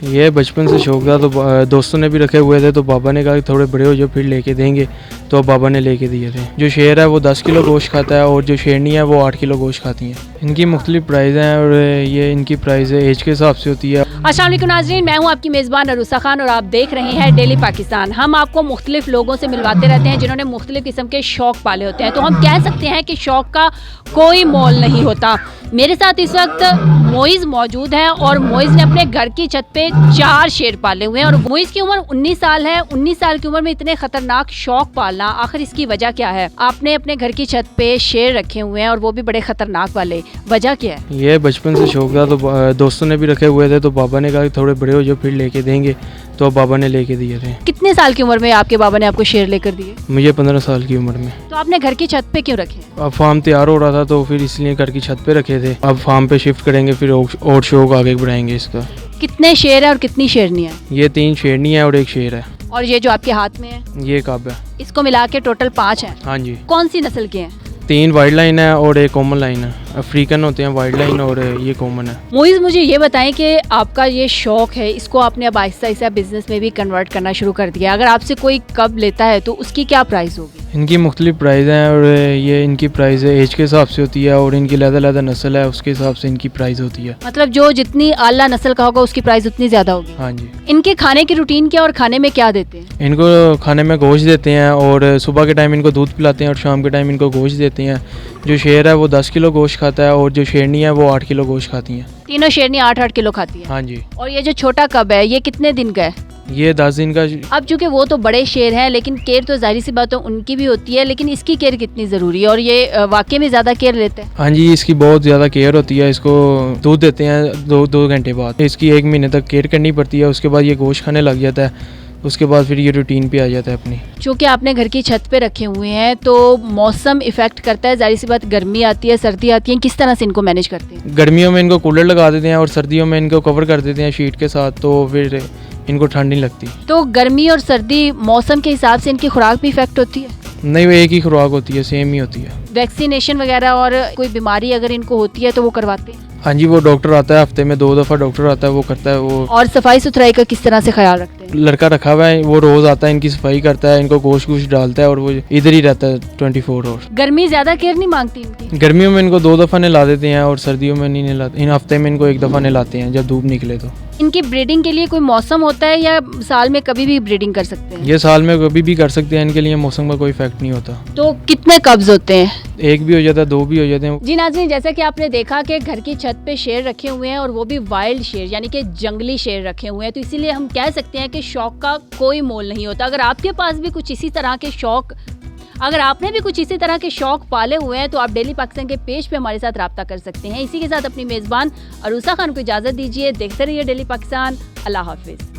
ये बचपन से शौक था, तो दोस्तों ने भी रखे हुए थे, तो बाबा ने कहा कि थोड़े बड़े हो जाओ फिर लेके देंगे, तो बाबा ने लेके दिए थे। जो शेर है वो 10 किलो गोश्त खाता है और जो शेरनी है वो 8 किलो गोश्त खाती हैं। इनकी मुख्तलिफ प्राइस हैं और ये इनकी प्राइस एज के हिसाब से होती है। अस्सलाम वालेकुम नाज़रीन, मैं हूं आपकी मेज़बान अरूसा खान और आप देख रहे हैं डेली पाकिस्तान। हम आपको मुख्तलिफ लोगों से मिलवाते रहते हैं जिन्होंने मुख्तलिफ किस्म के शौक़ पाले होते हैं। तो हम कह सकते हैं कि शौक़ का कोई मोल नहीं होता। मेरे साथ इस वक्त मोइज़ मौजूद है और मोइज़ ने अपने घर की छत पे 4 शेर पाले हुए हैं और मोइज़ की उम्र 19 साल है। 19 साल की उम्र में इतने ख़तरनाक शौक़ पालना, आखिर इसकी वजह क्या है? आपने अपने घर की छत पे शेर रखे हुए हैं और वो भी बड़े ख़तरनाक वाले, वजह क्या है? ये बचपन से शौक था, तो दोस्तों ने भी रखे हुए थे, तो बाबा ने कहा कि थोड़े बड़े हो जाओ फिर लेके देंगे, तो बाबा ने लेके दिए थे। कितने साल की उम्र में आपके बाबा ने आपको शेर लेकर दिए? मुझे 15 साल की उम्र में। तो आपने घर की छत पे क्यों रखे? अब फार्म तैयार हो रहा था तो फिर इसलिए घर की छत पे रखे थे। अब फार्म पे शिफ्ट करेंगे, फिर और शौक आगे बढ़ाएंगे इसका। कितने शेर है और कितनी शेरनी है? ये 3 शेरनी है और 1 शेर है। और ये जो आपके हाथ में है? ये कब है? इसको मिला के टोटल 5 है। हाँ जी। कौन सी नस्ल के हैं? 3 वाइल्ड लाइन है और 1 कॉमन लाइन है। अफ्रीकन होते हैं वाइल्ड लाइन और ये कॉमन है। मोइज़, मुझे ये बताएं कि आपका ये शौक़ है, इसको आपने अब आहिस्ता आहिस्ता बिजनेस में भी कन्वर्ट करना शुरू कर दिया। अगर आपसे कोई कब लेता है तो उसकी क्या प्राइस होगी? इनकी मुख्तलिफ प्राइस हैं और ये इनकी प्राइस एज के हिसाब से होती है और इनकी लहदा नस्ल है उसके हिसाब से इनकी प्राइस होती है। मतलब जो जितनी आला नस्ल का होगा उसकी प्राइस उतनी ज़्यादा होगी? हाँ जी। इनके खाने की रूटीन क्या और खाने में क्या देते हैं? इनको खाने में गोश्त देते हैं और सुबह के टाइम इनको दूध पिलाते हैं और शाम के टाइम इनको गोश्त देते हैं। जो शेर है वो 10 किलो गोश्त खाता है और जो शेरनी है वो 8 किलो गोश्त खाती हैं। तीनों शेरनी 8-8 किलो खाती है? हाँ जी। और ये जो छोटा कब है ये कितने दिन का है? ये 10 दिन का। अब चूँकि वो तो बड़े शेर हैं लेकिन केयर तो जाहिर सी बात है उनकी भी होती है, लेकिन इसकी केयर कितनी ज़रूरी है और ये वाकई में ज़्यादा केयर लेते हैं? हाँ जी, इसकी बहुत ज़्यादा केयर होती है। इसको दूध देते हैं 2 घंटे बाद। इसकी 1 महीने तक केयर करनी पड़ती है। उसके बाद ये गोश्त खाने लग जाता है। उसके बाद फिर ये रूटीन पे आ जाता है अपनी। चूँकि आपने घर की छत पे रखे हुए हैं तो मौसम इफ़ेक्ट करता है, जाहिर सी बात गर्मी आती है, सर्दी आती है, किस तरह से इनको मैनेज करते हैं? गर्मियों में इनको कूलर लगा देते हैं और सर्दियों में इनको कवर कर देते हैं शीट के साथ, तो फिर इनको ठंड नहीं लगती। तो गर्मी और सर्दी मौसम के हिसाब से इनकी खुराक भी इफेक्ट होती है? नहीं, वो एक ही खुराक होती है, सेम ही होती है। वैक्सीनेशन वगैरह और कोई बीमारी अगर इनको होती है तो वो करवाते हैं? हाँ जी, वो डॉक्टर आता है, हफ्ते में 2 दफ़ा डॉक्टर आता है, वो करता है वो। और सफाई सुथराई का किस तरह से ख्याल रखते हैं? लड़का रखा हुआ है, वो रोज़ आता है, इनकी सफाई करता है, इनको गोश्त डालता है और वो इधर ही रहता है 24 आवर। गर्मी ज़्यादा केयर नहीं मांगती इनकी? गर्मियों में इनको 2 दफ़ा नहला देते हैं और सर्दियों में नहीं नहलाते। इन हफ्ते में इनको 1 दफ़ा नहलाते हैं जब धूप निकले तो। इनकी ब्रीडिंग के लिए कोई मौसम होता है या साल में कभी भी ब्रीडिंग कर सकते हैं? ये साल में कभी भी कर सकते हैं, इनके लिए मौसम का कोई इफेक्ट नहीं होता। तो कितने कब्ज होते हैं? 1 भी हो जाता है, 2 भी हो जाते हैं। जी नाज़रीन, जैसा कि आपने देखा कि घर की छत पे शेर रखे हुए हैं और वो भी वाइल्ड शेर यानी कि जंगली शेर रखे हुए हैं, तो इसीलिए हम कह सकते हैं कि शौक़ का कोई मोल नहीं होता। अगर आपके पास भी कुछ इसी तरह के शौक़, अगर आपने भी कुछ इसी तरह के शौक़ पाले हुए हैं तो आप डेली पाकिस्तान के पेज पे हमारे साथ रब्ता कर सकते हैं। इसी के साथ अपनी मेज़बान अरूसा खान को इजाज़त दीजिए। देखते रहिए डेली पाकिस्तान। अल्लाह हाफिज़।